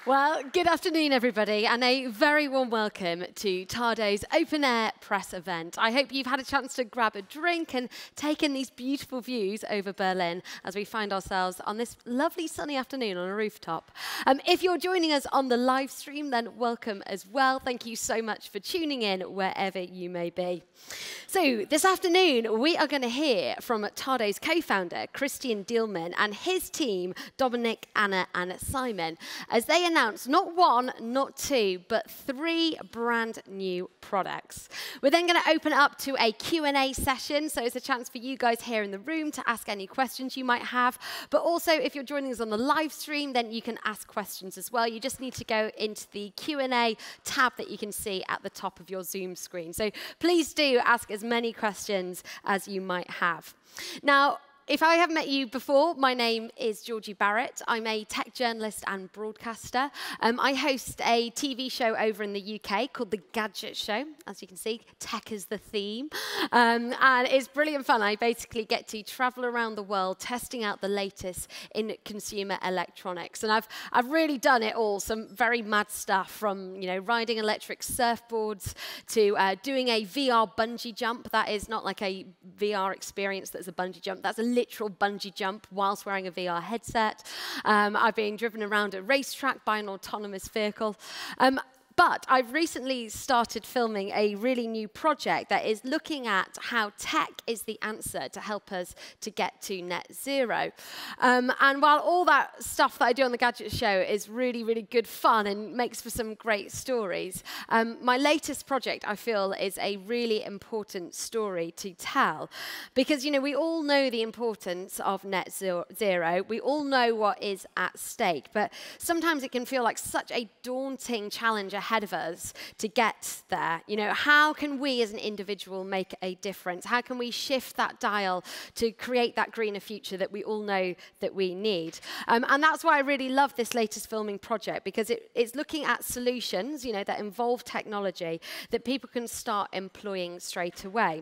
Well, good afternoon, everybody, and a very warm welcome to Tado's Open Air Press event. I hope you've had a chance to grab a drink and take in these beautiful views over Berlin as we find ourselves on this lovely sunny afternoon on a rooftop. If you're joining us on the live stream, then welcome as well. Thank you so much for tuning in wherever you may be. So this afternoon, we are going to hear from Tado's co-founder, Christian Dielman, and his team, Dominic, Anna, and Simon, as they announced not one, not two, but 3 brand new products. We're then going to open it up to a Q&A session, so it's a chance for you guys here in the room to ask any questions you might have. But also, if you're joining us on the live stream, then you can ask questions as well. You just need to go into the Q&A tab that you can see at the top of your Zoom screen. So please do ask as many questions as you might have. Now, if I haven't met you before, my name is Georgie Barrett. I'm a tech journalist and broadcaster. I host a TV show over in the UK called The Gadget Show. As you can see, tech is the theme. And it's brilliant fun. I basically get to travel around the world testing out the latest in consumer electronics. And I've really done it all, some very mad stuff, from riding electric surfboards to doing a VR bungee jump. That is not like a VR experience that's a bungee jump. That's a literal bungee jump whilst wearing a VR headset. I've been driven around a racetrack by an autonomous vehicle. But I've recently started filming a really new project that is looking at how tech is the answer to help us to get to net zero. And while all that stuff that I do on The Gadget Show is really, really good fun and makes for some great stories, my latest project, I feel, is a really important story to tell. Because, we all know the importance of net zero. We all know what is at stake. But sometimes it can feel like such a daunting challenge ahead of us to get there. How can we as an individual make a difference? How can we shift that dial to create that greener future that we all know that we need? And that's why I really love this latest filming project, because it's looking at solutions, that involve technology that people can start employing straight away.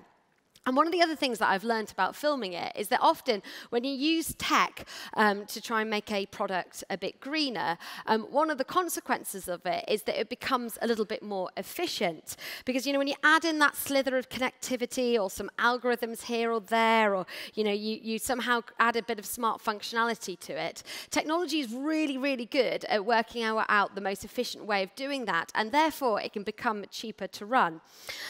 And one of the other things that I've learned about filming it is that often when you use tech to try and make a product a bit greener, one of the consequences of it is that it becomes a little bit more efficient. Because, when you add in that slither of connectivity or some algorithms here or there, or, you somehow add a bit of smart functionality to it, technology is really, really good at working out the most efficient way of doing that. And therefore, it can become cheaper to run.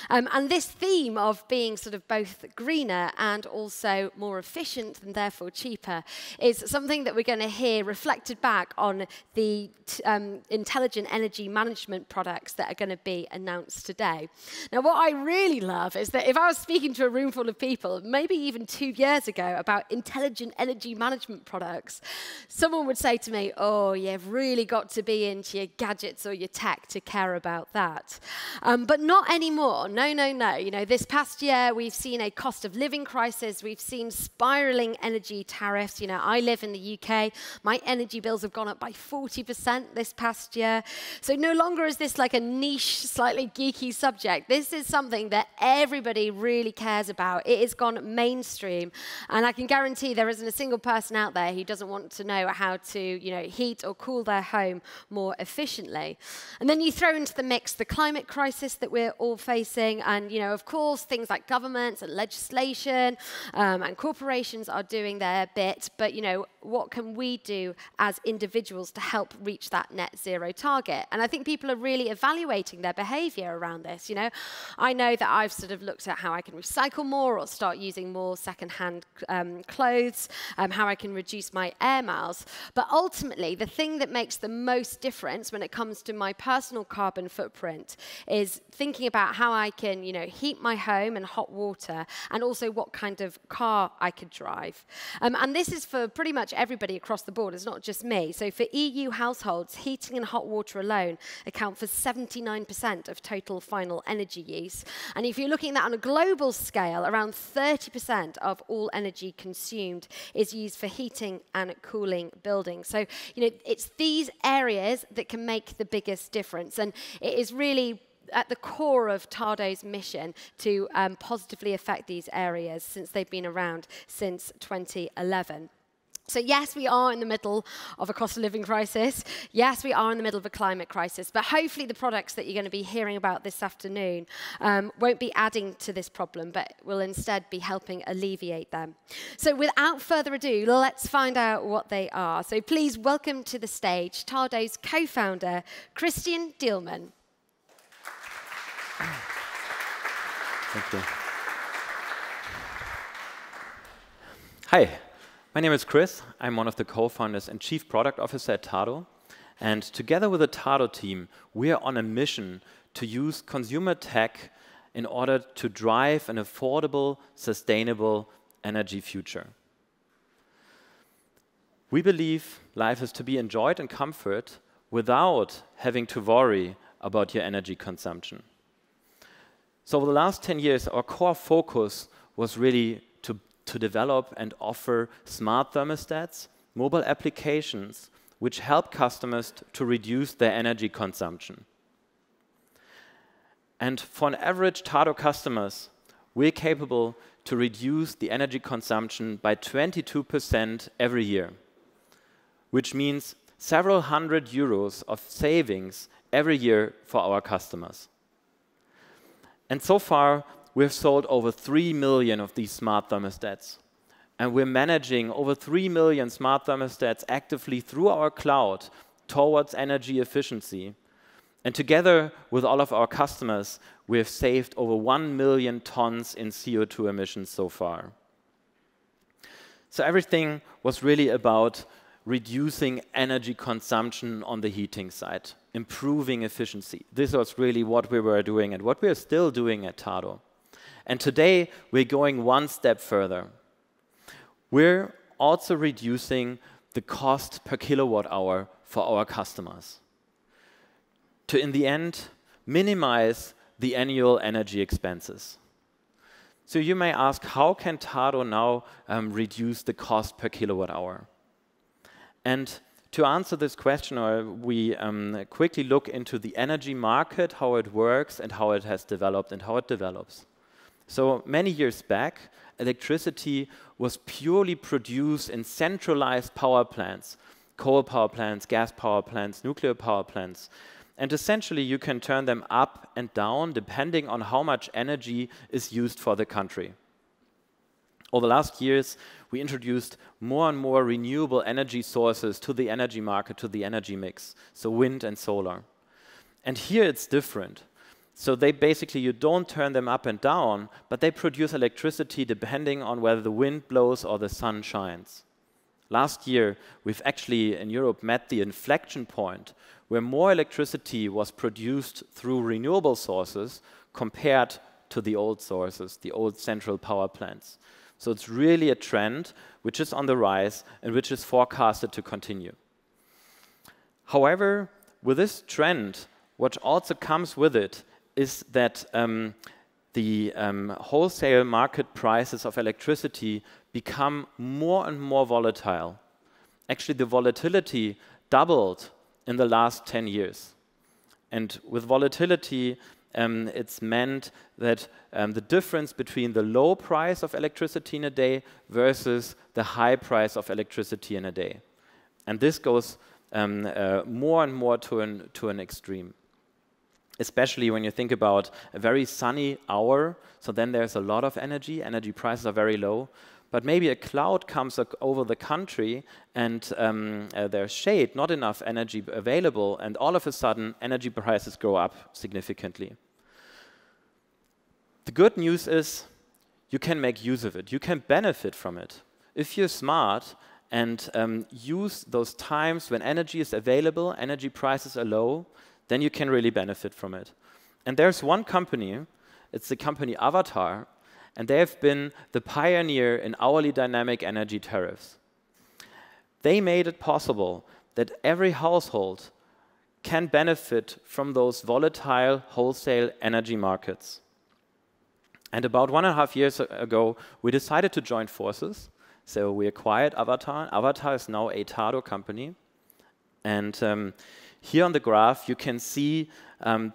And this theme of being sort of both greener and also more efficient and therefore cheaper is something that we're going to hear reflected back on the intelligent energy management products that are going to be announced today. Now, what I really love is that if I was speaking to a room full of people, maybe even 2 years ago, about intelligent energy management products, someone would say to me, oh, you've really got to be into your gadgets or your tech to care about that. But not anymore. No, no, no. This past year, we've seen a cost of living crisis. We've seen spiraling energy tariffs. I live in the UK. My energy bills have gone up by 40% this past year. So no longer is this like a niche, slightly geeky subject. This is something that everybody really cares about. It has gone mainstream. And I can guarantee there isn't a single person out there who doesn't want to know how to, heat or cool their home more efficiently. And then you throw into the mix the climate crisis that we're all facing. And, of course, things like governments and legislation and corporations are doing their bit, but what can we do as individuals to help reach that net zero target? And I think people are really evaluating their behavior around this. I know that I've sort of looked at how I can recycle more or start using more secondhand clothes, how I can reduce my air miles. But ultimately, the thing that makes the most difference when it comes to my personal carbon footprint is thinking about how I can, heat my home and hot water, and also what kind of car I could drive. And this is for pretty much everybody across the board. It's not just me. So for EU households, heating and hot water alone account for 79% of total final energy use. And if you're looking at that on a global scale, around 30% of all energy consumed is used for heating and cooling buildings. So, it's these areas that can make the biggest difference. And it is really at the core of Tado's mission to positively affect these areas since they've been around since 2011. So yes, we are in the middle of a cost of living crisis. Yes, we are in the middle of a climate crisis. But hopefully the products that you're going to be hearing about this afternoon won't be adding to this problem, but will instead be helping alleviate them. So without further ado, let's find out what they are. So please welcome to the stage Tado's co-founder, Christian Dielman. Thank you. Hi. My name is Chris. I'm one of the co-founders and chief product officer at tado. And together with the tado team, we are on a mission to use consumer tech in order to drive an affordable, sustainable energy future. We believe life is to be enjoyed in comfort without having to worry about your energy consumption. So over the last 10 years, our core focus was really to develop and offer smart thermostats, mobile applications, which help customers to reduce their energy consumption. And for an average tado customers, we're capable to reduce the energy consumption by 22% every year, which means several hundred euros of savings every year for our customers. And so far, we've sold over 3 million of these smart thermostats. And we're managing over 3 million smart thermostats actively through our cloud towards energy efficiency. And together with all of our customers, we have saved over 1 million tons in CO2 emissions so far. So everything was really about reducing energy consumption on the heating side, improving efficiency. This was really what we were doing and what we are still doing at tado. And today, we're going one step further. We're also reducing the cost per kilowatt hour for our customers to, in the end, minimize the annual energy expenses. So you may ask, how can tado now reduce the cost per kilowatt hour? And to answer this question, we quickly look into the energy market, how it works and how it has developed and how it develops. So many years back, electricity was purely produced in centralized power plants, coal power plants, gas power plants, nuclear power plants. And essentially, you can turn them up and down depending on how much energy is used for the country. Over the last years, we introduced more and more renewable energy sources to the energy market, to the energy mix, so wind and solar. And here it's different. So they basically, you don't turn them up and down, but they produce electricity depending on whether the wind blows or the sun shines. Last year, we've actually in Europe met the inflection point where more electricity was produced through renewable sources compared to the old sources, the old central power plants. So it's really a trend which is on the rise and which is forecasted to continue. However, with this trend, what also comes with it is that the wholesale market prices of electricity become more and more volatile. Actually, the volatility doubled in the last 10 years. And with volatility, it's meant that the difference between the low price of electricity in a day versus the high price of electricity in a day. And this goes more and more to an extreme. Especially when you think about a very sunny hour, so then there's a lot of energy prices are very low, but maybe a cloud comes over the country and there's shade, not enough energy available, and all of a sudden energy prices go up significantly. The good news is you can make use of it, you can benefit from it. If you're smart and use those times when energy is available, energy prices are low, then you can really benefit from it. And there's one company, it's the company aWATTar, and they have been the pioneer in hourly dynamic energy tariffs. They made it possible that every household can benefit from those volatile wholesale energy markets. And about 1.5 years ago, we decided to join forces. So we acquired aWATTar. aWATTar is now a tado company. And Here on the graph, you can see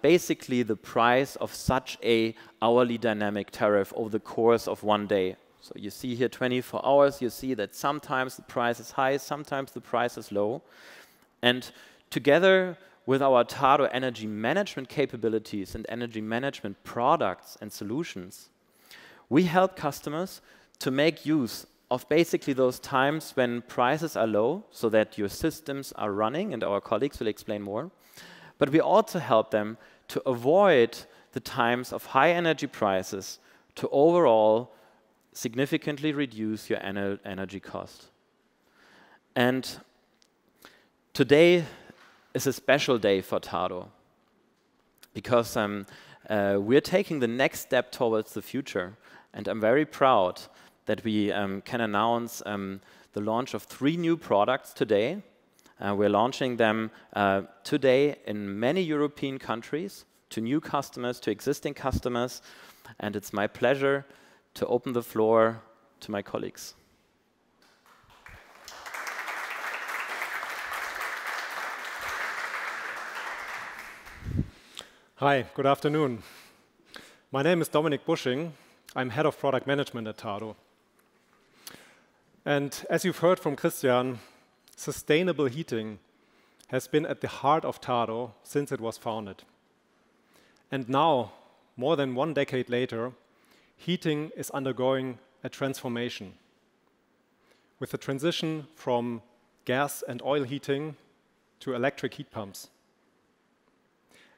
basically the price of such a hourly dynamic tariff over the course of one day. So you see here 24 hours, you see that sometimes the price is high, sometimes the price is low. And together with our tado energy management capabilities and energy management products and solutions, we help customers to make use of basically those times when prices are low so that your systems are running, and our colleagues will explain more. But we also help them to avoid the times of high energy prices to overall significantly reduce your energy cost. And today is a special day for tado because we're taking the next step towards the future, and I'm very proud that we can announce the launch of 3 new products today. We're launching them today in many European countries, to new customers, to existing customers, and it's my pleasure to open the floor to my colleagues. Hi, good afternoon. My name is Dominik Busching. I'm head of product management at tado. And as you've heard from Christian, sustainable heating has been at the heart of tado since it was founded. And now, more than 1 decade later, heating is undergoing a transformation with the transition from gas and oil heating to electric heat pumps.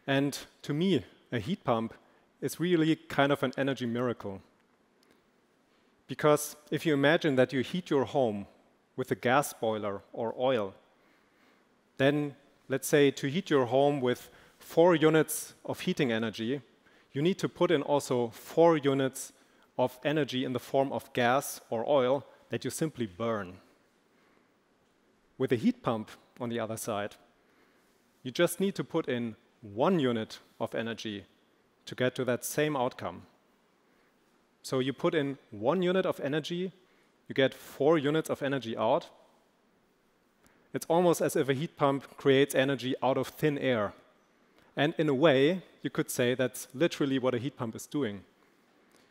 And to me, a heat pump is really kind of an energy miracle. Because if you imagine that you heat your home with a gas boiler or oil, then let's say to heat your home with 4 units of heating energy, you need to put in also 4 units of energy in the form of gas or oil that you simply burn. With a heat pump, on the other side, you just need to put in 1 unit of energy to get to that same outcome. So you put in 1 unit of energy, you get 4 units of energy out. It's almost as if a heat pump creates energy out of thin air. And in a way, you could say that's literally what a heat pump is doing.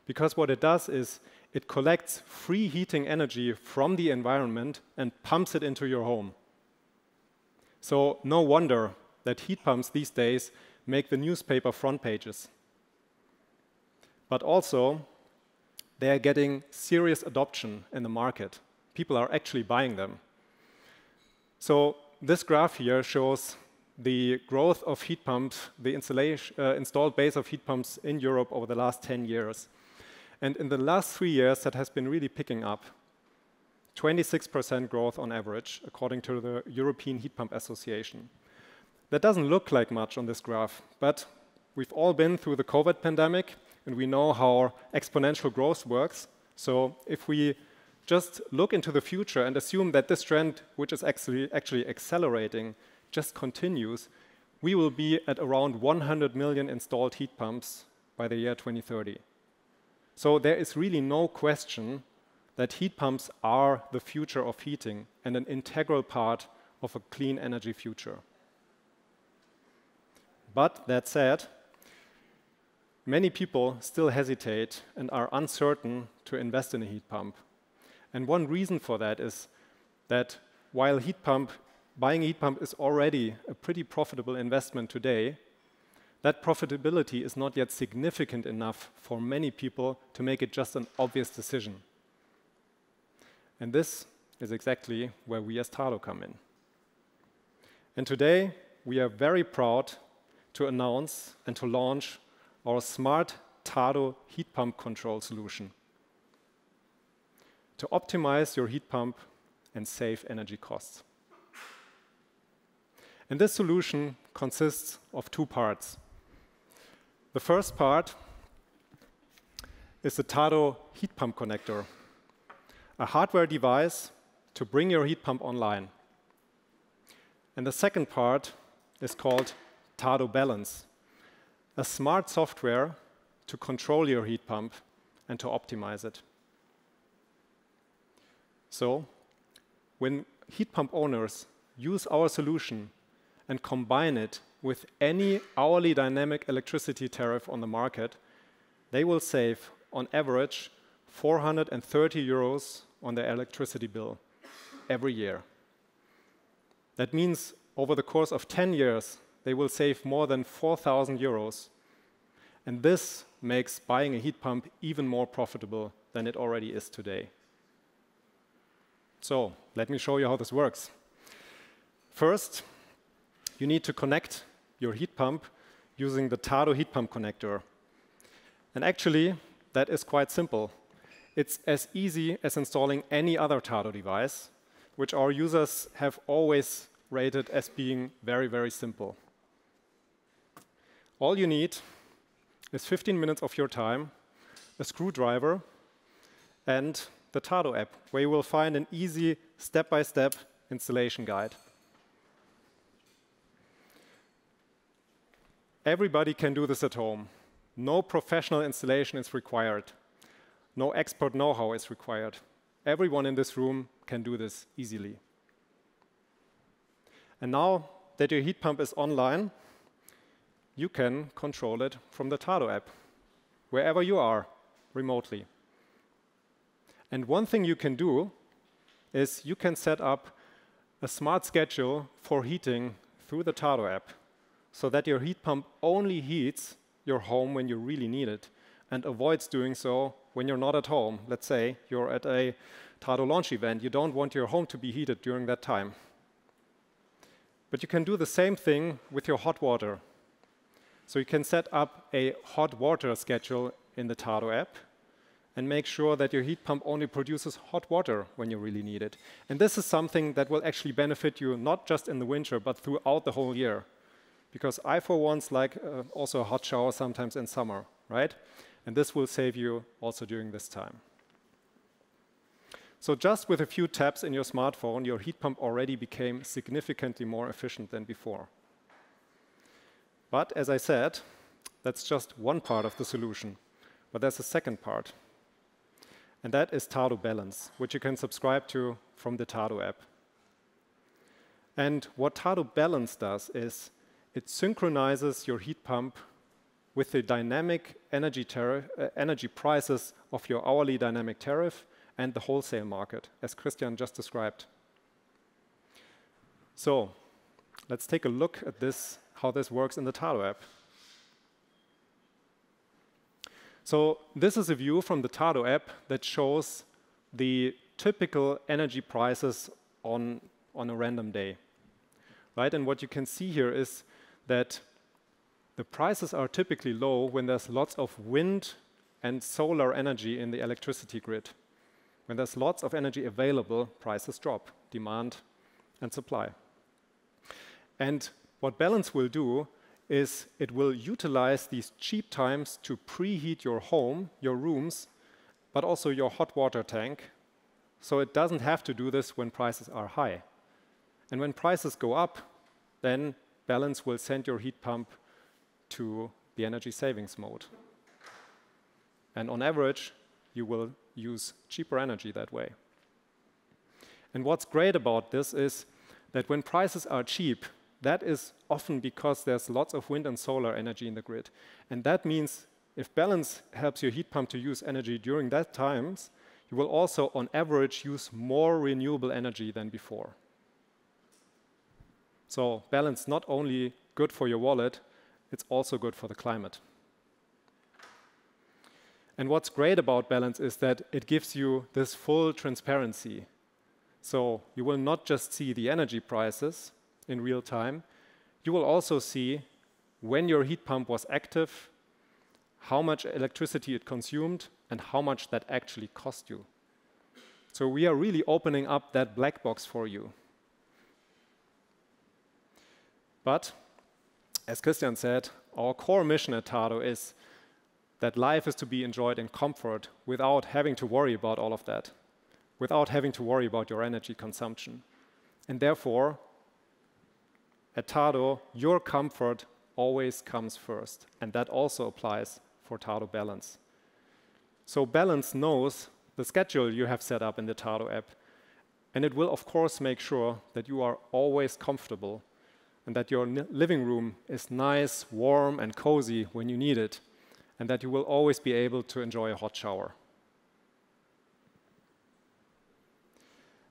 Because what it does is it collects free heating energy from the environment and pumps it into your home. So no wonder that heat pumps these days make the newspaper front pages. But also, they are getting serious adoption in the market. People are actually buying them. So this graph here shows the growth of heat pumps, the installed base of heat pumps in Europe over the last 10 years. And in the last 3 years, that has been really picking up. 26% growth on average, according to the European Heat Pump Association. That doesn't look like much on this graph, but we've all been through the COVID pandemic, and we know how exponential growth works. So if we just look into the future and assume that this trend, which is actually accelerating, just continues, we will be at around 100 million installed heat pumps by the year 2030. So there is really no question that heat pumps are the future of heating and an integral part of a clean energy future. But that said, many people still hesitate and are uncertain to invest in a heat pump. And one reason for that is that while buying a heat pump is already a pretty profitable investment today, that profitability is not yet significant enough for many people to make it just an obvious decision. And this is exactly where we as tado come in. And today, we are very proud to announce and to launch our smart tado heat pump control solution to optimize your heat pump and save energy costs. And this solution consists of 2 parts. The first part is the tado heat pump connector, a hardware device to bring your heat pump online. And the second part is called tado balance, a smart software to control your heat pump and to optimize it. So when heat pump owners use our solution and combine it with any hourly dynamic electricity tariff on the market, they will save, on average, 430 euros on their electricity bill every year. That means over the course of 10 years, they will save more than 4,000 euros. And this makes buying a heat pump even more profitable than it already is today. So let me show you how this works. First, you need to connect your heat pump using the tado heat pump connector. And actually, that is quite simple. It's as easy as installing any other tado device, which our users have always rated as being very, very simple. All you need is 15 minutes of your time, a screwdriver, and the tado app, where you will find an easy step-by-step installation guide. Everybody can do this at home. No professional installation is required. No expert know-how is required. Everyone in this room can do this easily. And now that your heat pump is online, you can control it from the tado app, wherever you are, remotely. And one thing you can do is you can set up a smart schedule for heating through the tado app, so that your heat pump only heats your home when you really need it and avoids doing so when you're not at home. Let's say you're at a tado launch event. You don't want your home to be heated during that time. But you can do the same thing with your hot water. So you can set up a hot water schedule in the tado app and make sure that your heat pump only produces hot water when you really need it. And this is something that will actually benefit you not just in the winter, but throughout the whole year. Because I, for once, like also a hot shower sometimes in summer, right? And this will save you also during this time. So just with a few taps in your smartphone, your heat pump already became significantly more efficient than before. But as I said, that's just one part of the solution. But there's a second part. And that is Tado Balance, which you can subscribe to from the Tado app. And what Tado Balance does is it synchronizes your heat pump with the dynamic energy prices of your hourly dynamic tariff and the wholesale market, as Christian just described. So let's take a look at this, how this works in the Tado app. So this is a view from the Tado app that shows the typical energy prices on a random day. Right? And what you can see here is that the prices are typically low when there's lots of wind and solar energy in the electricity grid. When there's lots of energy available, prices drop, demand and supply. And what Balance will do is it will utilize these cheap times to preheat your home, your rooms, but also your hot water tank, so it doesn't have to do this when prices are high. And when prices go up, then Balance will send your heat pump to the energy savings mode. And on average, you will use cheaper energy that way. And what's great about this is that when prices are cheap, that is often because there's lots of wind and solar energy in the grid. And that means if Balance helps your heat pump to use energy during that times, you will also, on average, use more renewable energy than before. So Balance not only good for your wallet, it's also good for the climate. And what's great about Balance is that it gives you this full transparency. So you will not just see the energy prices in real time, you will also see when your heat pump was active, how much electricity it consumed, and how much that actually cost you. So we are really opening up that black box for you. But, as Christian said, our core mission at Tado is that life is to be enjoyed in comfort without having to worry about all of that, without having to worry about your energy consumption. And therefore, at Tado, your comfort always comes first. And that also applies for Tado Balance. So Balance knows the schedule you have set up in the Tado app. And it will, of course, make sure that you are always comfortable and that your living room is nice, warm, and cozy when you need it, and that you will always be able to enjoy a hot shower.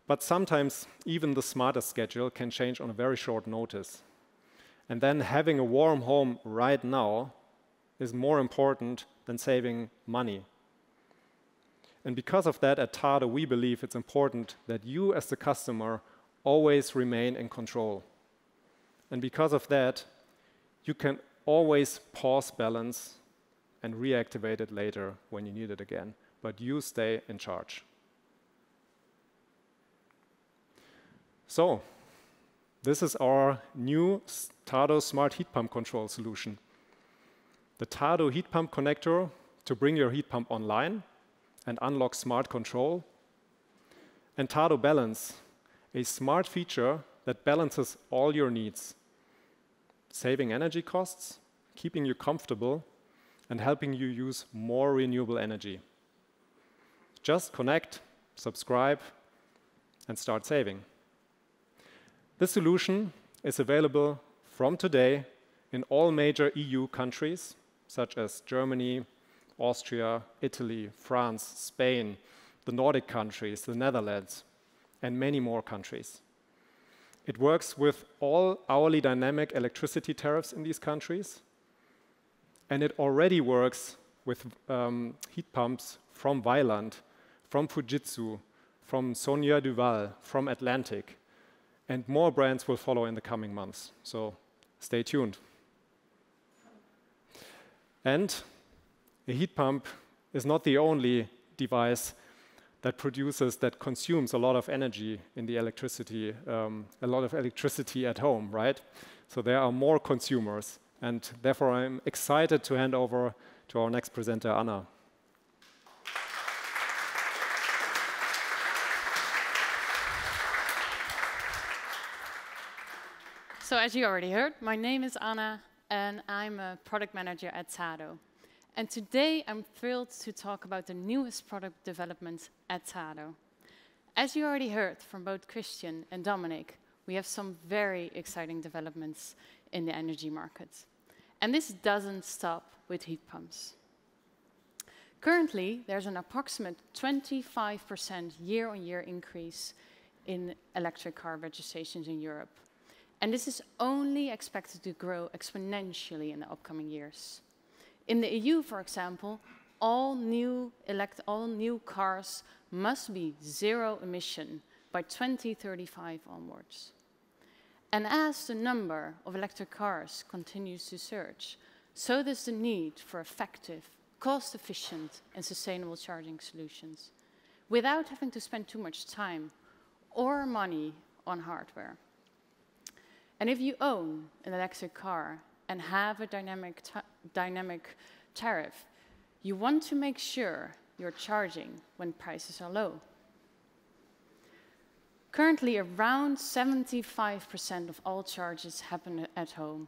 But sometimes even the smartest schedule can change on a very short notice. And then having a warm home right now is more important than saving money. And because of that, at tado, we believe it's important that you as the customer always remain in control. And because of that, you can always pause balance and reactivate it later when you need it again. But you stay in charge. So, this is our new tado smart heat pump control solution. The tado heat pump connector to bring your heat pump online and unlock smart control. And tado Balance, a smart feature that balances all your needs, saving energy costs, keeping you comfortable, and helping you use more renewable energy. Just connect, subscribe, and start saving. This solution is available from today in all major EU countries, such as Germany, Austria, Italy, France, Spain, the Nordic countries, the Netherlands, and many more countries. It works with all hourly dynamic electricity tariffs in these countries, and it already works with heat pumps from Weiland, from Fujitsu, from Sonia Duval, from Atlantic, and more brands will follow in the coming months, so stay tuned. And a heat pump is not the only device that consumes a lot of energy in the electricity, a lot of electricity at home, right? So there are more consumers, and therefore I'm excited to hand over to our next presenter, Anna. So as you already heard, my name is Anna, and I'm a product manager at tado. And today I'm thrilled to talk about the newest product development at tado. As you already heard from both Christian and Dominic, we have some very exciting developments in the energy market. And this doesn't stop with heat pumps. Currently, there's an approximate 25% year-on-year increase in electric car registrations in Europe. And this is only expected to grow exponentially in the upcoming years. In the EU, for example, all new cars must be zero emission by 2035 onwards. And as the number of electric cars continues to surge, so does the need for effective, cost-efficient, and sustainable charging solutions, without having to spend too much time or money on hardware. And if you own an electric car and have a dynamic tariff, you want to make sure you're charging when prices are low. Currently, around 75% of all charges happen at home,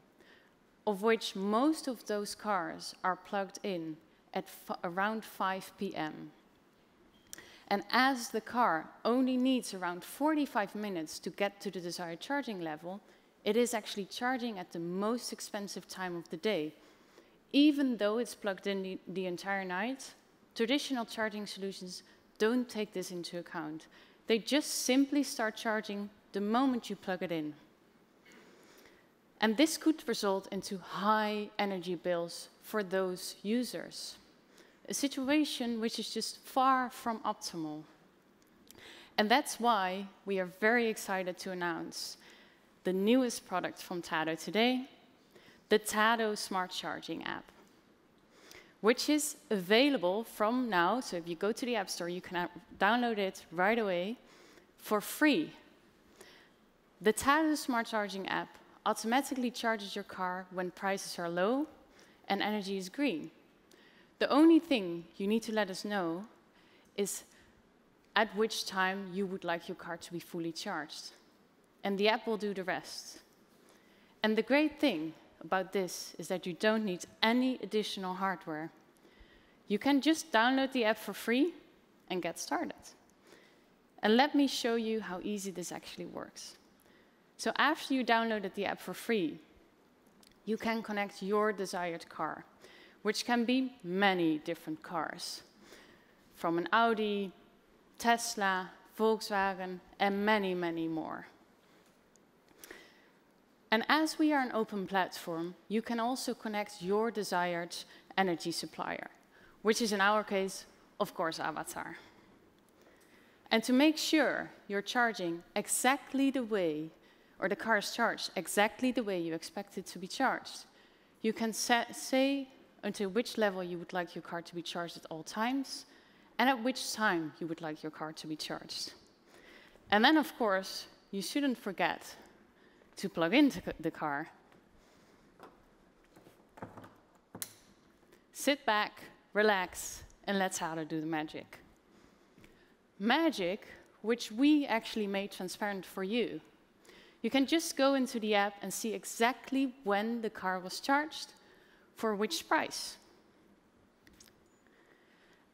of which most of those cars are plugged in at around 5 p.m. And as the car only needs around 45 minutes to get to the desired charging level, it is actually charging at the most expensive time of the day. Even though it's plugged in the entire night, traditional charging solutions don't take this into account. They just simply start charging the moment you plug it in. And this could result into high energy bills for those users, a situation which is just far from optimal. And that's why we are very excited to announce the newest product from tado today, the tado Smart Charging app, which is available from now. So if you go to the App Store, you can download it right away for free. The tado Smart Charging app automatically charges your car when prices are low and energy is green. The only thing you need to let us know is at which time you would like your car to be fully charged. And the app will do the rest. And the great thing about this is that you don't need any additional hardware. You can just download the app for free and get started. And let me show you how easy this actually works. So after you downloaded the app for free, you can connect your desired car, which can be many different cars, from an Audi, Tesla, Volkswagen, and many, many more. And as we are an open platform, you can also connect your desired energy supplier, which is in our case, of course, aWATTar. And to make sure you're charging exactly the way, or the car is charged exactly the way you expect it to be charged, you can say until which level you would like your car to be charged at all times, and at which time you would like your car to be charged. And then, of course, you shouldn't forget to plug into the car. Sit back, relax, and let tado do the magic. Magic, which we actually made transparent for you. You can just go into the app and see exactly when the car was charged, for which price.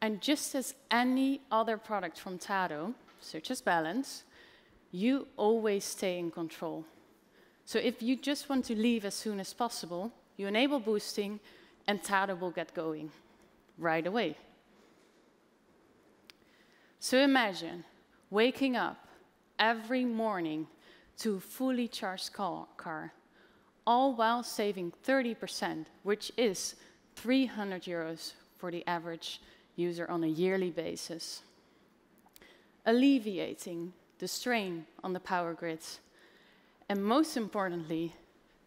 And just as any other product from tado, such as Balance, you always stay in control. So if you just want to leave as soon as possible, you enable boosting, and tado will get going right away. So imagine waking up every morning to a fully charged car, all while saving 30%, which is 300 euros for the average user on a yearly basis, alleviating the strain on the power grids, and most importantly,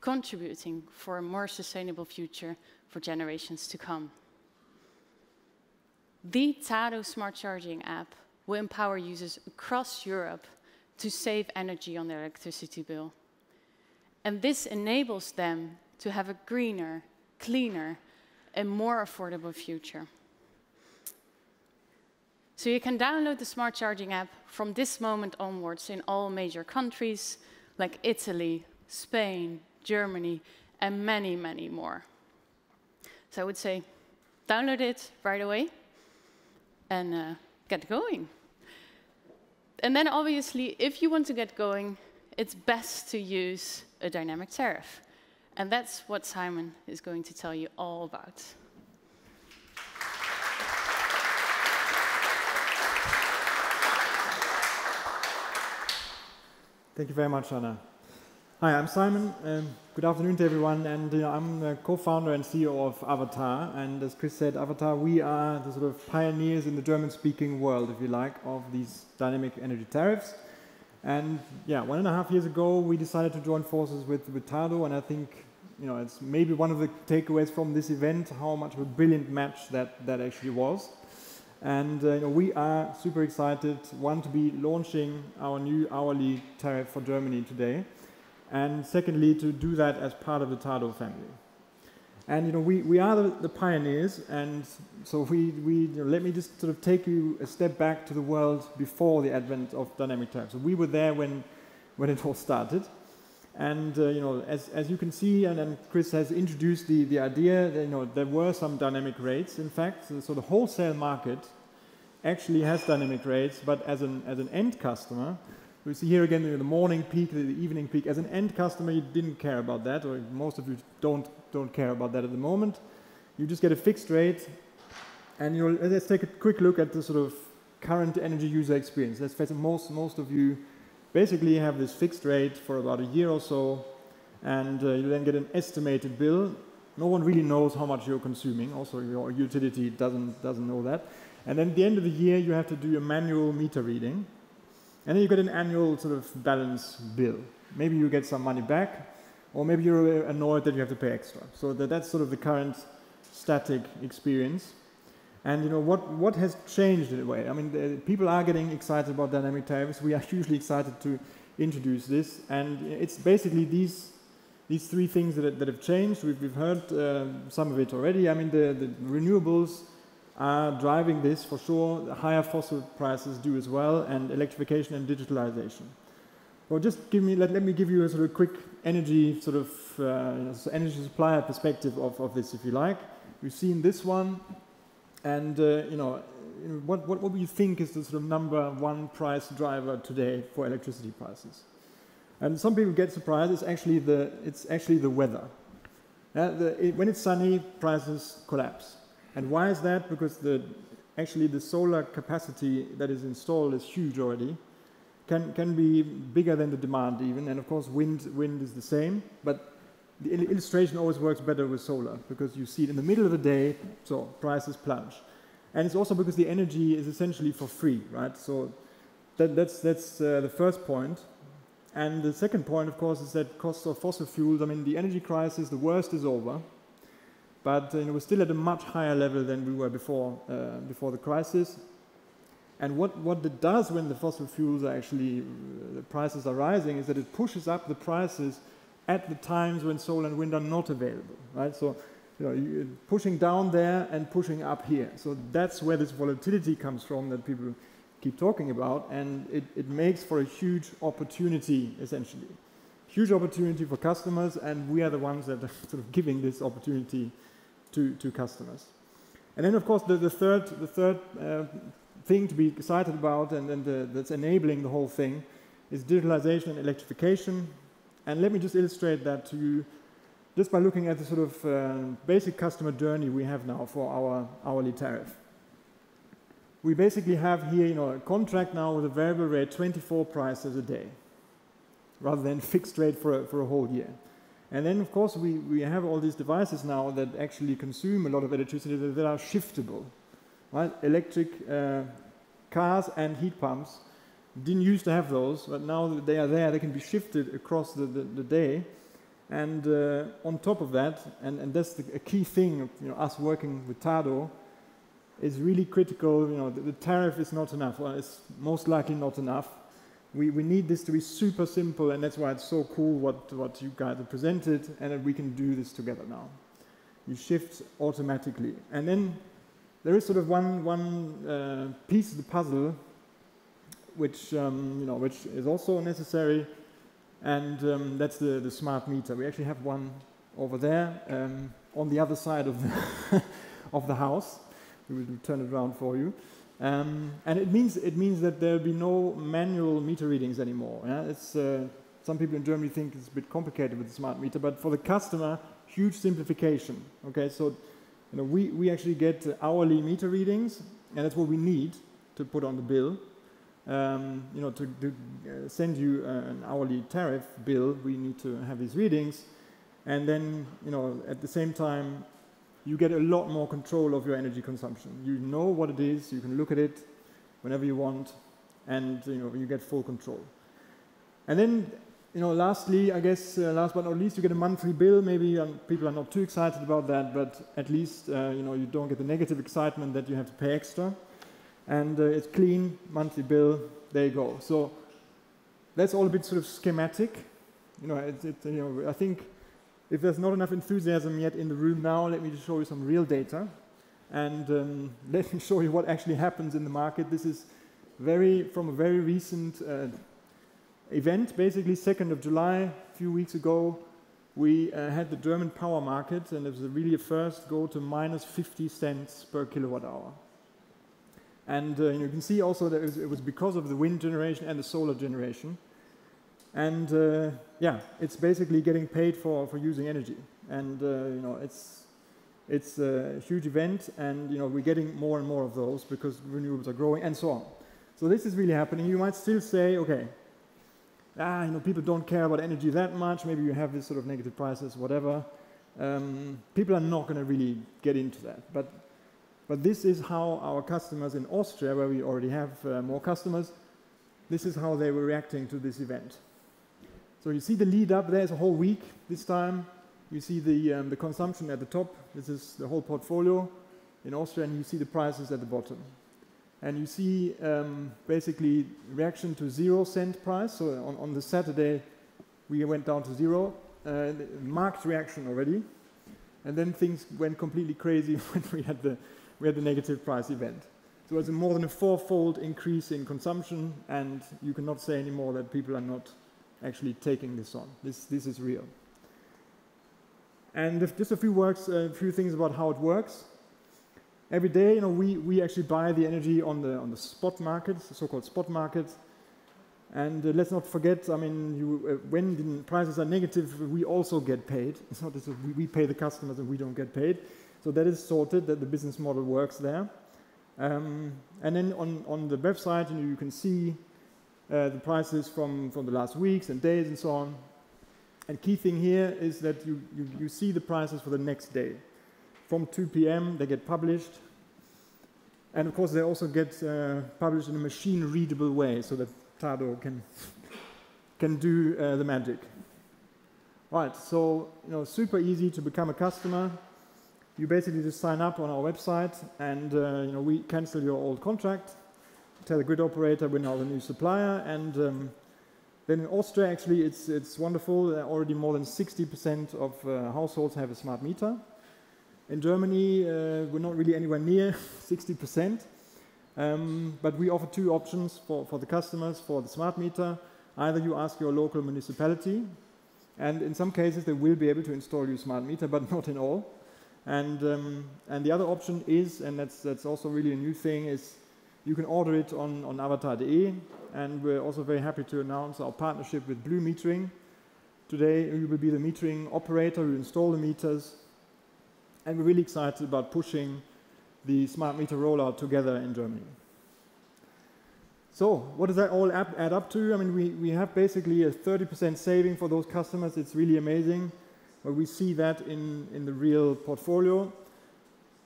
contributing for a more sustainable future for generations to come. The tado smart charging app will empower users across Europe to save energy on their electricity bill. And this enables them to have a greener, cleaner, and more affordable future. So you can download the smart charging app from this moment onwards in all major countries like Italy, Spain, Germany, and many, many more. So I would say download it right away and get going. And then obviously, if you want to get going, it's best to use a dynamic tariff. And that's what Simon is going to tell you all about. Thank you very much, Anna. Hi, I'm Simon. Good afternoon to everyone. And I'm the co-founder and CEO of aWATTar. And as Chris said, aWATTar, we are the sort of pioneers in the German-speaking world, if you like, of these dynamic energy tariffs. And yeah, 1.5 years ago, we decided to join forces with tado. And I think it's maybe one of the takeaways from this event, how much of a brilliant match that actually was. And we are super excited, one, to be launching our new hourly tariff for Germany today, and secondly, to do that as part of the tado family. And we are the pioneers, and so let me just sort of take you a step back to the world before the advent of dynamic tariffs. So we were there when it all started, and as you can see, and Chris has introduced the idea that there were some dynamic rates. In fact, so the wholesale market actually has dynamic rates, but as an end customer, we see here again the morning peak, the evening peak. As an end customer, you didn't care about that, or most of you don't care about that at the moment. You just get a fixed rate, and let's take a quick look at the sort of current energy user experience. Let's face it, most of you basically have this fixed rate for about a year or so, and you then get an estimated bill. No one really knows how much you're consuming. Also, your utility doesn't know that. And then at the end of the year, you have to do a manual meter reading. And then you get an annual sort of balance bill. Maybe you get some money back, or maybe you're annoyed that you have to pay extra. So that's sort of the current static experience. And what has changed in a way? I mean, people are getting excited about dynamic tariffs. We are hugely excited to introduce this. And it's basically these three things that have changed. We've heard some of it already. I mean, the renewables are driving this for sure. The higher fossil prices do as well, and electrification and digitalization. Well, just let me give you a sort of quick energy sort of energy supplier perspective of this, if you like. We've seen this one, and what do you think is the sort of #1 price driver today for electricity prices? And some people get surprised. It's actually the weather. When it's sunny, prices collapse. And why is that? Because actually the solar capacity that is installed is huge already. Can be bigger than the demand even. And of course, wind is the same. But the illustration always works better with solar because you see it in the middle of the day, so prices plunge. And it's also because the energy is essentially for free, right? So that's the first point. And the second point, of course, is that costs of fossil fuels. I mean, the energy crisis, the worst is over, but we're still at a much higher level than we were before the crisis. And what it does when the fossil fuels are actually the prices are rising is that it pushes up the prices at the times when solar and wind are not available, right? So you're pushing down there and pushing up here. So that's where this volatility comes from that people keep talking about, and it makes for a huge opportunity, essentially. Huge opportunity for customers, and we are the ones that are sort of giving this opportunity to customers. And then, of course, the third thing to be excited about and that's enabling the whole thing is digitalization and electrification. And let me just illustrate that to you just by looking at the sort of basic customer journey we have now for our hourly tariff. We basically have here a contract now with a variable rate 24 prices a day rather than fixed rate for a whole year. And then, of course, we have all these devices now that actually consume a lot of electricity that are shiftable. Right? Electric cars and heat pumps didn't used to have those, but now that they are there, they can be shifted across the day. And on top of that, and that's a key thing of us working with tado, is really critical. The tariff is not enough. Well, it's most likely not enough. We need this to be super simple, and that's why it's so cool what you guys have presented, and that we can do this together now. You shift automatically, and then there is sort of one piece of the puzzle which is also necessary, and that's the smart meter. We actually have one over there on the other side of the of the house. We will turn it around for you, and it means that there will be no manual meter readings anymore. Yeah? It's some people in Germany think it's a bit complicated with the smart meter, but for the customer, huge simplification. Okay, so we actually get hourly meter readings, and that's what we need to put on the bill. To send you an hourly tariff bill, we need to have these readings, and then at the same time, you get a lot more control of your energy consumption. You know what it is, you can look at it whenever you want, and you get full control. And then, lastly, I guess, last but not least, you get a monthly bill. Maybe people are not too excited about that, but at least, you don't get the negative excitement that you have to pay extra. And it's clean, monthly bill, there you go. So that's all a bit sort of schematic. I think if there's not enough enthusiasm yet in the room now, let me just show you some real data. And let me show you what actually happens in the market. This is from a very recent event, basically 2nd of July, a few weeks ago. We had the German power market, and it was really a first go to minus 50 cents per kilowatt hour. And you can see also that it was because of the wind generation and the solar generation. And it's basically getting paid for using energy. And it's a huge event, and we're getting more and more of those because renewables are growing and so on. So this is really happening. You might still say, okay, people don't care about energy that much. Maybe you have this sort of negative prices, whatever. People are not going to really get into that. But this is how our customers in Austria, where we already have more customers, this is how they were reacting to this event. So you see the lead up, there's a whole week this time. You see the consumption at the top. This is the whole portfolio in Austria, and you see the prices at the bottom. And you see basically reaction to 0-cent price. So on the Saturday, we went down to 0, marked reaction already. And then things went completely crazy when we had the negative price event. So it's more than a 4-fold increase in consumption, and you cannot say anymore that people are not actually taking this on. This is real. And just a few things about how it works. Every day, we actually buy the energy on the spot market, the so-called spot market. And let's not forget, I mean, when the prices are negative, we also get paid. It's not as if we pay the customers and we don't get paid. So that is sorted, that the business model works there. And then on the website, you can see the prices from the last weeks and days and so on. And key thing here is that you see the prices for the next day. From 2 p.m. they get published. And of course, they also get published in a machine-readable way, so that tado can do the magic. Right, so super easy to become a customer. You basically just sign up on our website, and we cancel your old contract, tell the grid operator we're now the new supplier, and then in Austria, actually, it's wonderful. Already more than 60% of households have a smart meter. In Germany, we're not really anywhere near 60%. But we offer two options for the customers for the smart meter. Either you ask your local municipality, and in some cases they will be able to install you a smart meter, but not in all. And the other option is, and that's also really a new thing, is you can order it on aWATTar.de, and we're also very happy to announce our partnership with Blue Metering. Today you will be the metering operator who install the meters, and we're really excited about pushing the smart meter rollout together in Germany. So what does that all add up to? I mean, we have basically a 30% saving for those customers. It's really amazing. But we see that in the real portfolio.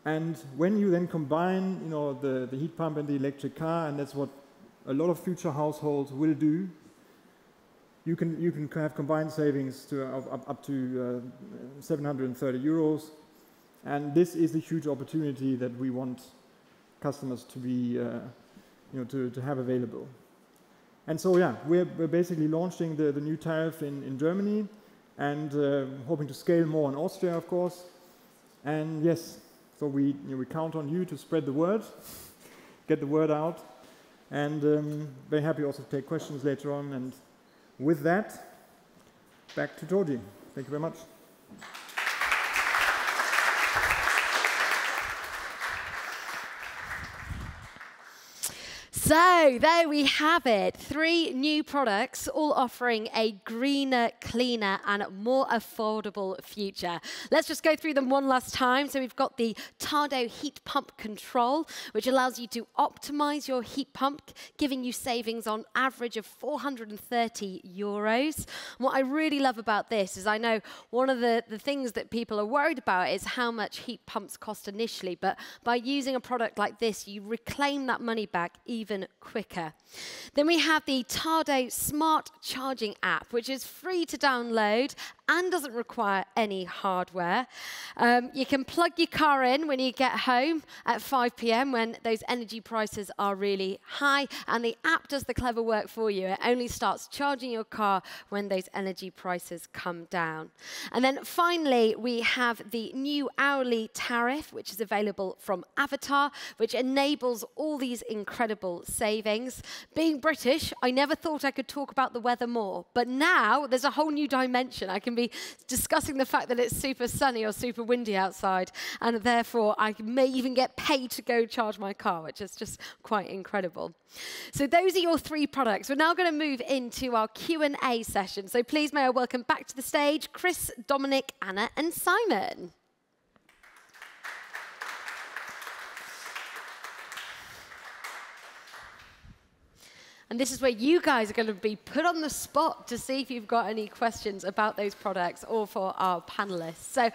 And when you then combine the heat pump and the electric car, and that's what a lot of future households will do, you can have combined savings up to 730 euros. And this is a huge opportunity that we want customers to be, to have available. And so, yeah, we're basically launching the new tariff in Germany, and hoping to scale more in Austria, of course. And yes, so we count on you to spread the word, get the word out, and very happy also to take questions later on. And with that, back to Georgie. Thank you very much. So there we have it, 3 new products, all offering a greener, cleaner and more affordable future. Let's just go through them one last time. So we've got the tado heat pump control, which allows you to optimize your heat pump, giving you savings on average of 430 euros. And what I really love about this is I know one of the things that people are worried about is how much heat pumps cost initially, but by using a product like this, you reclaim that money back even quicker. Then we have the tado smart charging app, which is free to download and doesn't require any hardware. You can plug your car in when you get home at 5 p.m. when those energy prices are really high, and the app does the clever work for you. It only starts charging your car when those energy prices come down. And then finally, we have the new hourly tariff, which is available from aWATTar, which enables all these incredible savings. Being British, I never thought I could talk about the weather more, but now there's a whole new dimension. I can be discussing the fact that it's super sunny or super windy outside, and therefore I may even get paid to go charge my car, which is just quite incredible. So those are your 3 products. We're now going to move into our Q&A session. So please may I welcome back to the stage Chris, Dominic, Anna and Simon. And this is where you guys are going to be put on the spot to see if you've got any questions about those products or for our panelists. So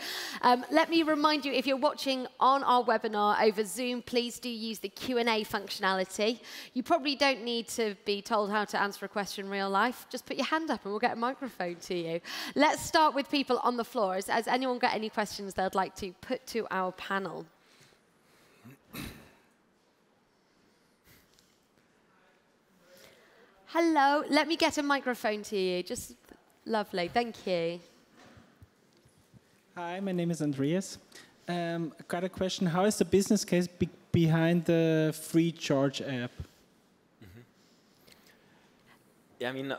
let me remind you, if you're watching on our webinar over Zoom, please do use the Q&A functionality. You probably don't need to be told how to answer a question in real life. Just put your hand up and we'll get a microphone to you. Let's start with people on the floor. Has anyone got any questions they'd like to put to our panel? Hello, let me get a microphone to you. Just lovely, thank you. Hi, my name is Andreas. I've got a question. How is the business case behind the free charge app? Yeah, I mean,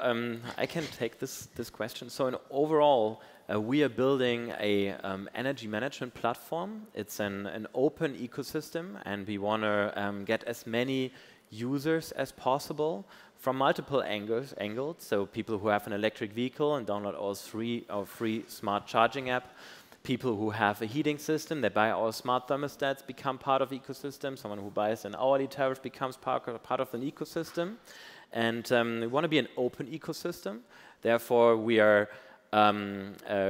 I can take this question. So overall, we are building a energy management platform. It's an open ecosystem, and we want to get as many users as possible from multiple angles. So people who have an electric vehicle and download our free smart charging app. People who have a heating system, they buy our smart thermostats, become part of the ecosystem. Someone who buys an hourly tariff becomes part of an ecosystem. And we want to be an open ecosystem. Therefore, we are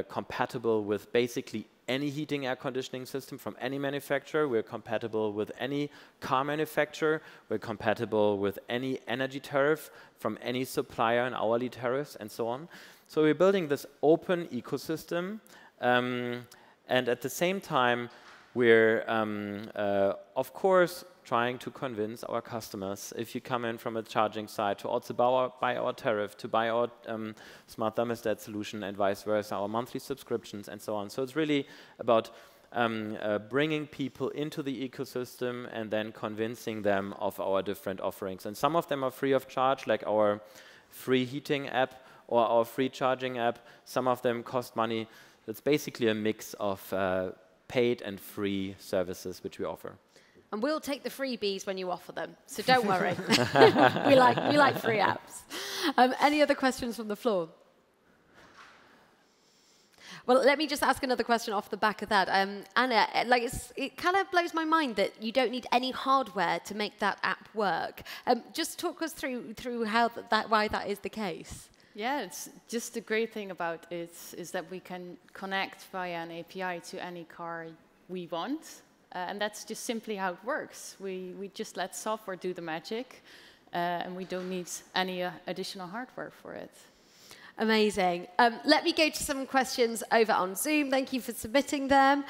compatible with basically any heating air conditioning system from any manufacturer. We're compatible with any car manufacturer. We're compatible with any energy tariff from any supplier and hourly tariffs and so on. So we're building this open ecosystem. And at the same time, we're, of course, trying to convince our customers, if you come in from a charging side, to also buy our tariff, to buy our smart thermostat solution, and vice versa, our monthly subscriptions, and so on. So it's really about bringing people into the ecosystem and then convincing them of our different offerings. And some of them are free of charge, like our free heating app or our free charging app. Some of them cost money. It's basically a mix of paid and free services which we offer. And we'll take the freebies when you offer them, so don't worry. we like free apps. Any other questions from the floor? Well, let me just ask another question off the back of that. Anna, it kind of blows my mind that you don't need any hardware to make that app work. Just talk us through how why that is the case. Yeah, it's just the great thing about it is that we can connect via an API to any car we want. And that's just simply how it works. We just let software do the magic, and we don't need any additional hardware for it. Amazing. Let me go to some questions over on Zoom. Thank you for submitting them.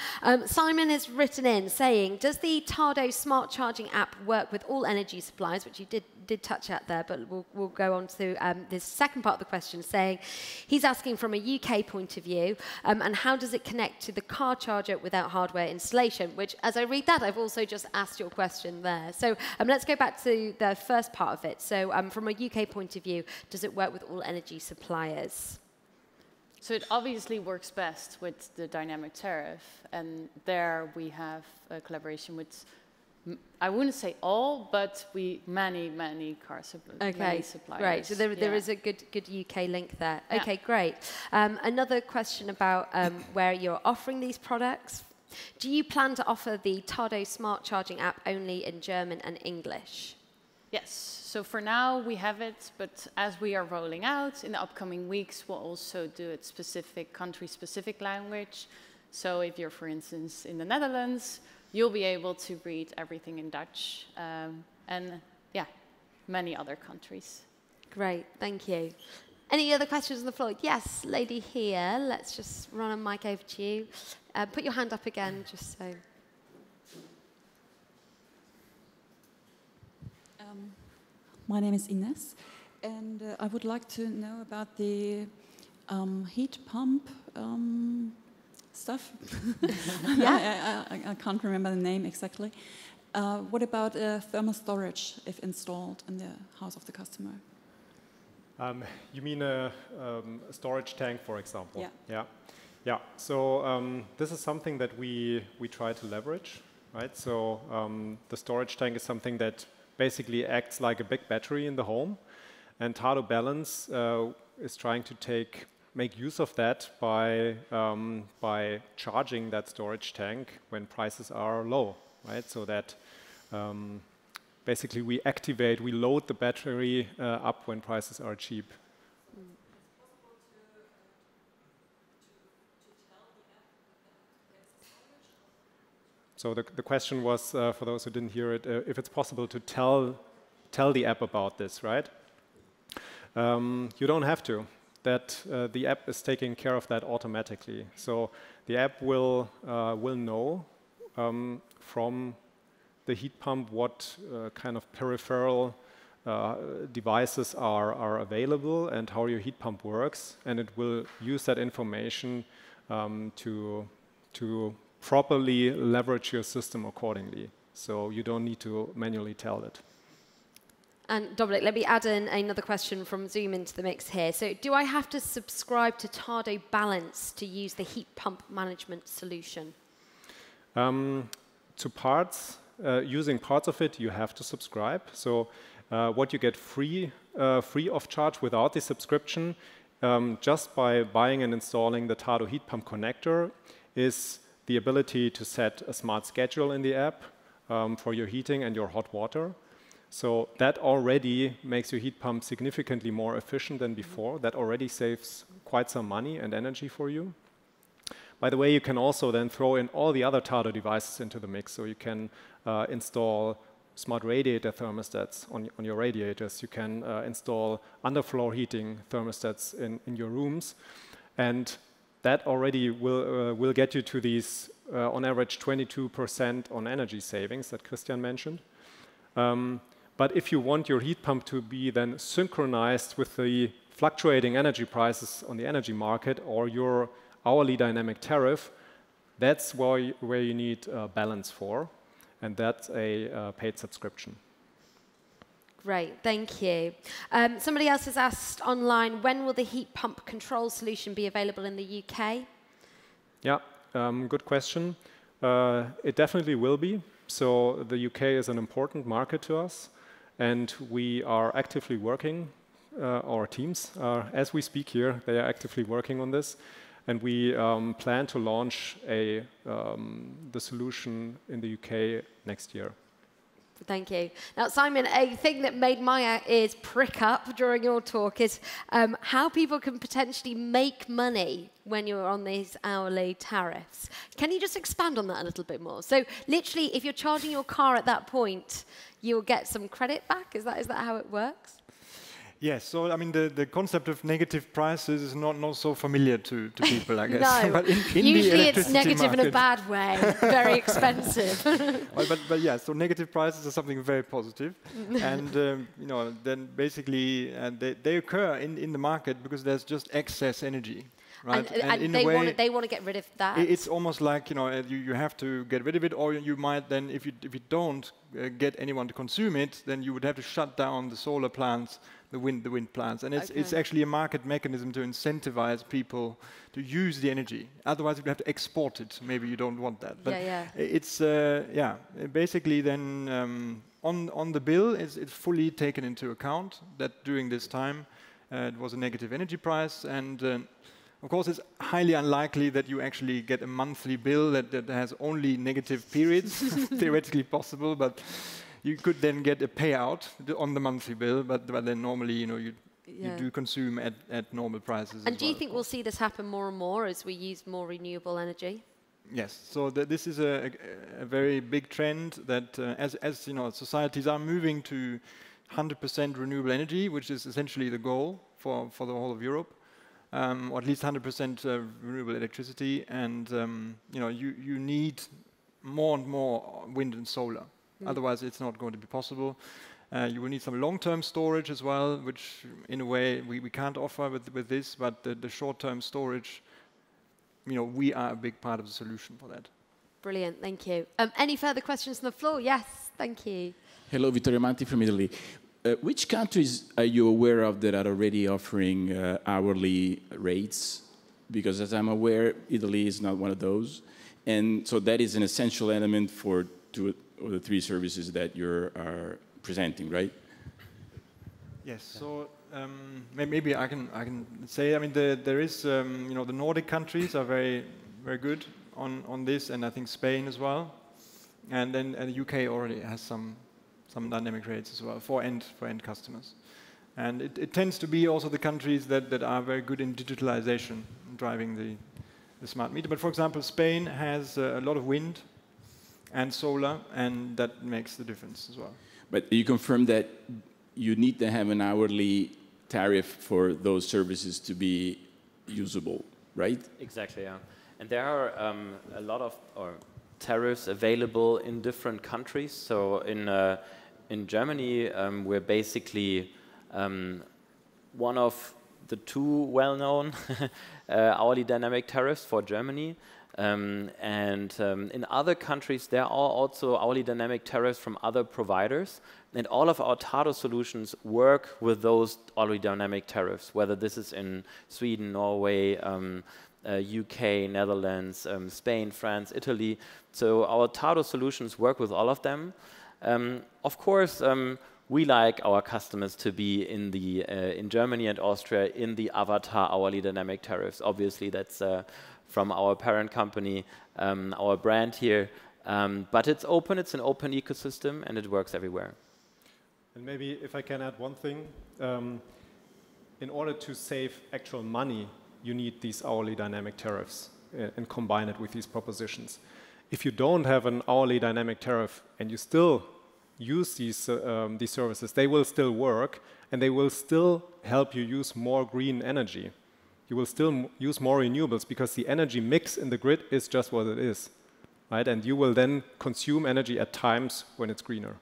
Simon has written in saying, does the tado smart charging app work with all energy suppliers, which you did touch at there, but we'll go on to this second part of the question, saying he's asking from a UK point of view, and how does it connect to the car charger without hardware installation, which, as I read that, I've also just asked your question there. So let's go back to the first part of it. So from a UK point of view, does it work with all energy suppliers? So it obviously works best with the dynamic tariff, and there we have a collaboration with, I wouldn't say all, but many car suppliers. Okay, great. So there is a good UK link there. Yeah. Okay, great. Another question about where you're offering these products. Do you plan to offer the tado smart charging app only in German and English? Yes. So for now we have it, but as we are rolling out in the upcoming weeks, we'll also do it country-specific language. So if you're, for instance, in the Netherlands, you'll be able to read everything in Dutch, and yeah, many other countries. Great, thank you. Any other questions on the floor? Yes, lady here. Let's just run a mic over to you. Put your hand up again, just so. My name is Ines, and I would like to know about the heat pump stuff. Yeah, I can't remember the name exactly. What about thermal storage if installed in the house of the customer? You mean a storage tank, for example? Yeah. Yeah. So this is something that we try to leverage, right? So the storage tank is something that basically acts like a big battery in the home, and tado Balance is trying to make use of that by charging that storage tank when prices are low, right? So that basically we load the battery up when prices are cheap. So the question was, for those who didn't hear it, if it's possible to tell the app about this, right? You don't have to. The app is taking care of that automatically. So the app will know from the heat pump what kind of peripheral devices are available and how your heat pump works, and it will use that information to properly leverage your system accordingly. So you don't need to manually tell it. And Dominic, let me add in another question from Zoom into the mix here. So do I have to subscribe to tado Balance to use the heat pump management solution? To parts, using parts of it, you have to subscribe. So what you get free of charge without the subscription, just by buying and installing the tado heat pump connector, is the ability to set a smart schedule in the app for your heating and your hot water. So that already makes your heat pump significantly more efficient than before. That already saves quite some money and energy for you. By the way, you can also then throw in all the other tado devices into the mix. So you can install smart radiator thermostats on your radiators. You can install underfloor heating thermostats in your rooms. And that already will get you to these, on average, 22% on energy savings that Christian mentioned. But if you want your heat pump to be then synchronized with the fluctuating energy prices on the energy market or your hourly dynamic tariff, that's where you need balance for, and that's a paid subscription. Great, thank you. Somebody else has asked online, when will the heat pump control solution be available in the UK? Yeah, good question. It definitely will be. So the UK is an important market to us, and we are actively working, our teams, as we speak here, they are actively working on this. And we plan to launch the solution in the UK next year. Thank you. Now, Simon, a thing that made my ears prick up during your talk is how people can potentially make money when you're on these hourly tariffs. Can you just expand on that a little bit more? So literally, if you're charging your car at that point, you'll get some credit back? Is that how it works? Yes, so I mean the concept of negative prices is not so familiar to people, I guess. No, but in usually it's negative in a bad way, very expensive. but yeah, so negative prices are something very positive, and you know, then basically they occur in the market because there's just excess energy. Right? And they want to get rid of that. It's almost like, you know, you have to get rid of it, or you might then, if you don't get anyone to consume it, then you would have to shut down the solar plants, the wind plants, and it's actually a market mechanism to incentivize people to use the energy. Otherwise, you would have to export it. Maybe you don't want that. But it's basically then on the bill, it's fully taken into account that during this time it was a negative energy price, and of course, it's highly unlikely that you actually get a monthly bill that has only negative periods. Theoretically possible, but you could then get a payout on the monthly bill. But then normally, you know, you do consume at normal prices. And do you think we'll see this happen more and more as we use more renewable energy? Yes. So this is a very big trend that as you know, societies are moving to 100% renewable energy, which is essentially the goal for the whole of Europe. Or at least 100% renewable electricity, and you know, you need more and more wind and solar. Otherwise, it's not going to be possible. You will need some long-term storage as well, which in a way we can't offer with this. But the short-term storage, you know, we are a big part of the solution for that. Brilliant, thank you. Any further questions on the floor? Yes, thank you. Hello, Vittorio Manti from Italy. Which countries are you aware of that are already offering hourly rates? Because as I'm aware, Italy is not one of those. And so that is an essential element for 2 or the 3 services that you are presenting, right? Yes, so maybe I can say, I mean, there is, you know, the Nordic countries are very, very good on this, and I think Spain as well. And then the UK already has some dynamic rates as well for end customers. And it tends to be also the countries that are very good in digitalization, driving the smart meter. But for example, Spain has a lot of wind and solar, and that makes the difference as well. But you confirm that you need to have an hourly tariff for those services to be usable, right? Exactly, yeah. And there are a lot of tariffs available in different countries. So in Germany, we're basically one of the 2 well-known hourly dynamic tariffs for Germany. And in other countries, there are also hourly dynamic tariffs from other providers. And all of our tado solutions work with those hourly dynamic tariffs, whether this is in Sweden, Norway, UK, Netherlands, Spain, France, Italy. So our tado solutions work with all of them. Of course, we like our customers to be in Germany and Austria in the aWATTar hourly dynamic tariffs. Obviously, that's from our parent company, our brand here. But it's open, it's an open ecosystem, and it works everywhere. And maybe if I can add one thing, in order to save actual money, you need these hourly dynamic tariffs and combine it with these propositions. If you don't have an hourly dynamic tariff and you still use these services, they will still work and they will still help you use more green energy. You will still use more renewables because the energy mix in the grid is just what it is, right? And you will then consume energy at times when it's greener.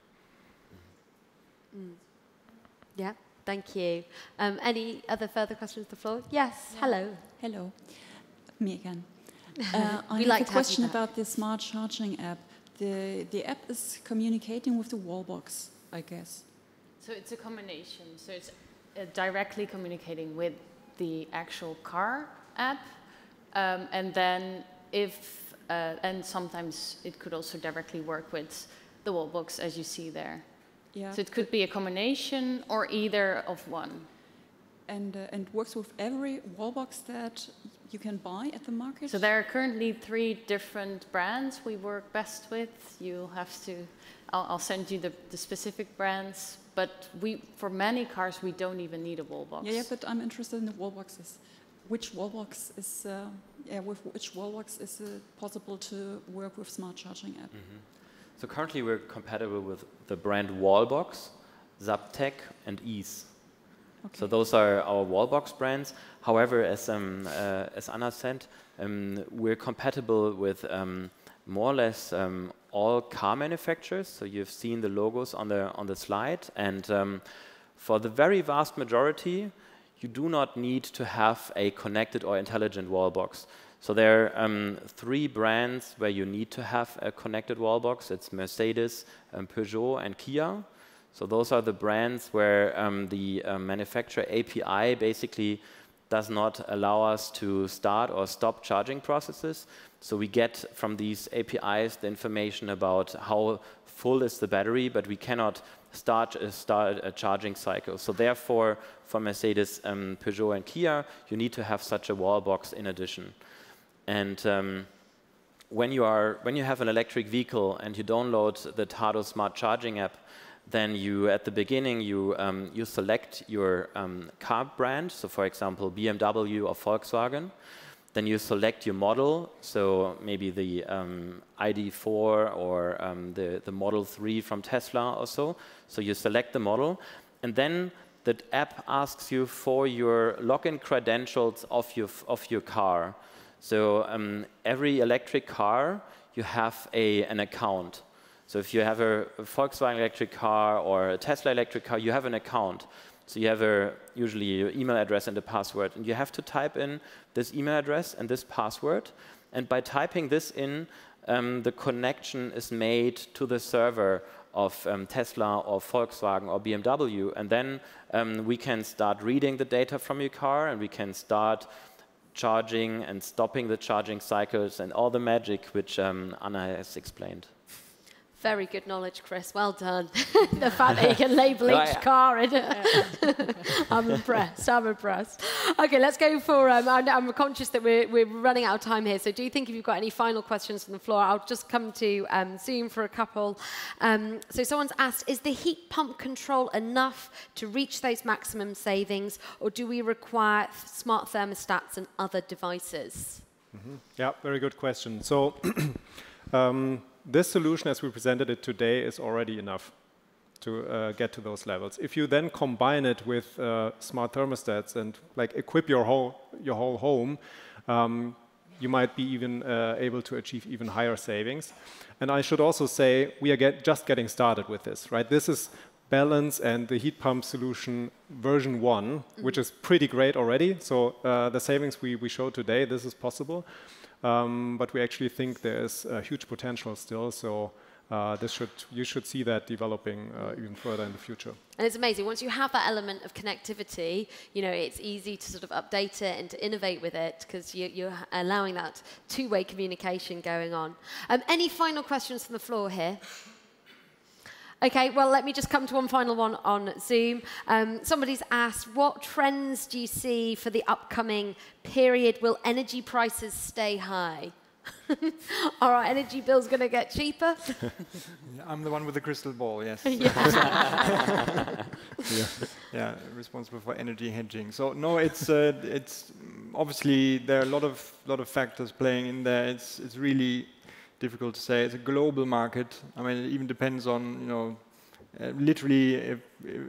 Yeah, thank you. Any other further questions on the floor? Yes, yeah. Hello. Hello, me again. We I have a question about the smart charging app. The app is communicating with the wallbox, I guess. So it's a combination. So it's directly communicating with the actual car app, and then and sometimes it could also directly work with the wallbox, as you see there. Yeah. So it could be a combination or either of one. And works with every wallbox that you can buy at the market? So there are currently 3 different brands we work best with. You'll have to, I'll send you the specific brands, but for many cars we don't even need a wallbox. Yeah, but I'm interested in the wallboxes. Which wallbox is, with which wallbox is it possible to work with smart charging app? Mm-hmm. So currently we're compatible with the brand Wallbox, Zaptec, and Ease. Okay. So those are our Wallbox brands. However, as Anna said, we're compatible with more or less all car manufacturers. So you've seen the logos on the slide, and for the very vast majority, you do not need to have a connected or intelligent Wallbox. So there are 3 brands where you need to have a connected wallbox. It's Mercedes, Peugeot, and Kia. So those are the brands where the manufacturer API basically does not allow us to start or stop charging processes. So we get from these APIs the information about how full is the battery, but we cannot start a charging cycle. So therefore, for Mercedes, Peugeot, and Kia, you need to have such a wallbox in addition. And when you have an electric vehicle and you download the tado smart charging app, then at the beginning you select your car brand. So for example, BMW or Volkswagen. Then you select your model. So maybe the ID4 or the Model 3 from Tesla or so. So you select the model, and then the app asks you for your login credentials of your car. So every electric car, you have an account. So if you have a Volkswagen electric car or a Tesla electric car, you have an account. So you have usually your email address and a password. And you have to type in this email address and this password. And by typing this in, the connection is made to the server of Tesla or Volkswagen or BMW. And then we can start reading the data from your car, and we can start charging and stopping the charging cycles and all the magic which Anna has explained. Very good knowledge, Chris. Well done. The fact that you can label each car in it. I'm impressed. I'm impressed. Okay, let's go for... I'm conscious that we're running out of time here, so do you think if you've got any final questions from the floor, I'll just come to Zoom for a couple. So someone's asked, is the heat pump control enough to reach those maximum savings, or do we require smart thermostats and other devices? Mm-hmm. Yeah, very good question. So... this solution, as we presented it today, is already enough to get to those levels. If you then combine it with smart thermostats and equip your whole home, you might be even able to achieve even higher savings. And I should also say we are just getting started with this, right? This is Balance and the heat pump solution version 1, which is pretty great already. So the savings we showed today, this is possible. But we actually think there's a huge potential still, so you should see that developing even further in the future. And it's amazing. Once you have that element of connectivity, it's easy to sort of update it and to innovate with it because you're allowing that two-way communication going on. Any final questions from the floor here? Okay, well, let me just come to one final one on Zoom. Somebody's asked, what trends do you see for the upcoming period? Will energy prices stay high? Are our energy bills going to get cheaper? I'm the one with the crystal ball, yes. Yeah, responsible for energy hedging. So no, it's obviously there are a lot of factors playing in there. It's really difficult to say. It's a global market. I mean, it even depends on literally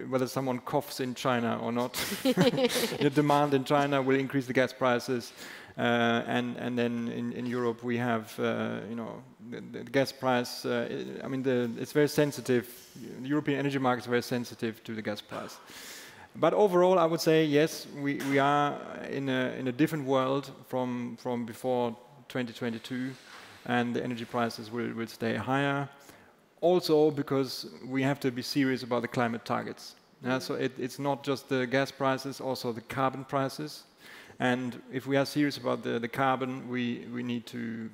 whether someone coughs in China or not. The demand in China will increase the gas prices. And then in Europe we have the gas price. I mean, it's very sensitive. The European energy market is very sensitive to the gas price. But overall, I would say yes, we are in a different world from before 2022, and the energy prices will stay higher. Also because we have to be serious about the climate targets. So it's not just the gas prices, also the carbon prices. And if we are serious about the carbon, we need to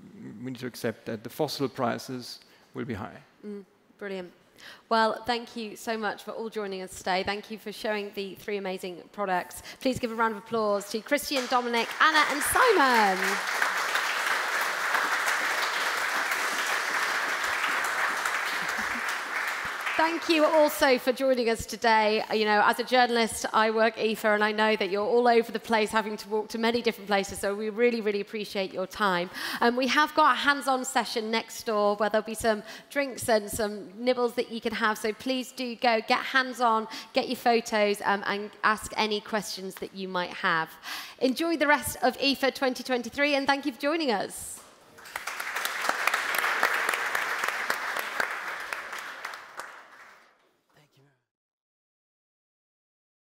accept that the fossil prices will be high. Brilliant. Well, thank you so much for all joining us today. Thank you for showing the 3 amazing products. Please give a round of applause to Christian, Dominic, Anna, and Simon. Thank you also for joining us today. As a journalist, I work IFA, and I know that you're all over the place, having to walk to many different places, so we really, really appreciate your time. We have got a hands-on session next door where there'll be some drinks and some nibbles that you can have, so please do go, get hands-on, get your photos, and ask any questions that you might have. Enjoy the rest of IFA 2023, and thank you for joining us.